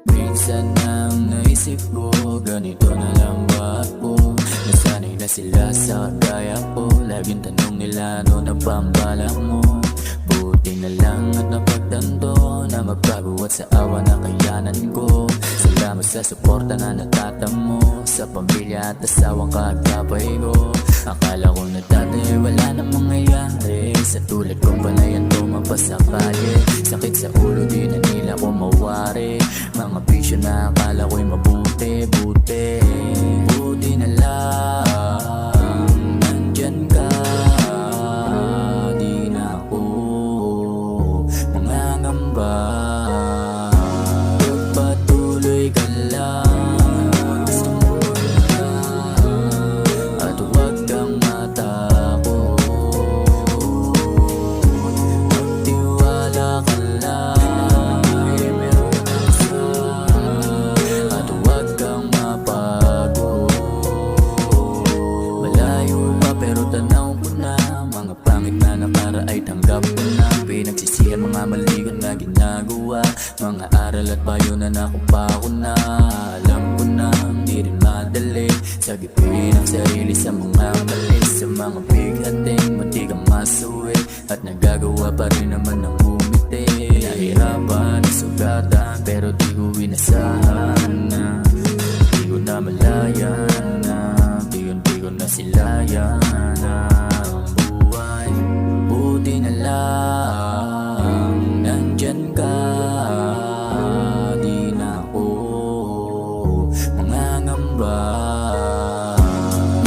Minsan ang naisip ko, ganito na lang ba ako? Nasanay na sila sa kaya ko. Laging tanong nila ano na ba ang balak mo? Buti na lang at napagtanto na magbago at sa awa na kayanan ko. Salamat sa suporta na natatamo sa pamilya at asawang kagabay ko. Akala ko na dati wala na mangyayari, sa tulad kong panayan tumampas sa kalye. Sakit sa ulo di na nila ko mawari, mga bisyo na akala ko'y mabuti. Buti na lang nandyan ka, di na ako mangangamba. Pagpatuloy ka lang, gusto mo na, at huwag kang matakot. Magtiwala ka lang, meron kang sa, at huwag kang mapagod. Malayo pa pero tanaw ko na, mga pangit na nakara ay tanggap ko na. Pinagsisihan mga mali ko na ginagawa, mga aral at payo na nakupa ko na. Alam ko na hindi rin madali, sagipin ang sarili sa mga mali. Sa mga bigating munti kang masuwi, at nagagawa pa rin naman ng umiti. Nahirapan, nasugatan, pero di ko inasahan na di ko na malayan na di ko na silayan ang buhay. Buti na lang nandyan ka, di na ako mangangamba.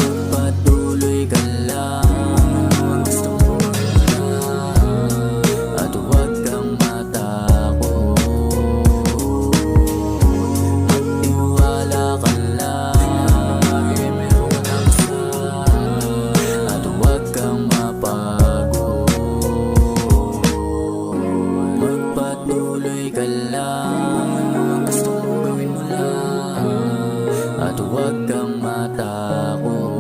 Magpatuloy ka lang, gusto mo na, at huwag kang matakot. Magtiwala ka lang, meron kang sa, at huwag kang mapagod. Magpatuloy ka lang, gusto mo gawin mo lang, at huwag kang matakot.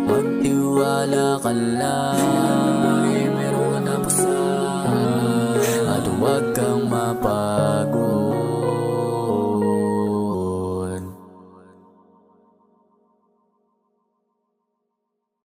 Magtiwala ka lang,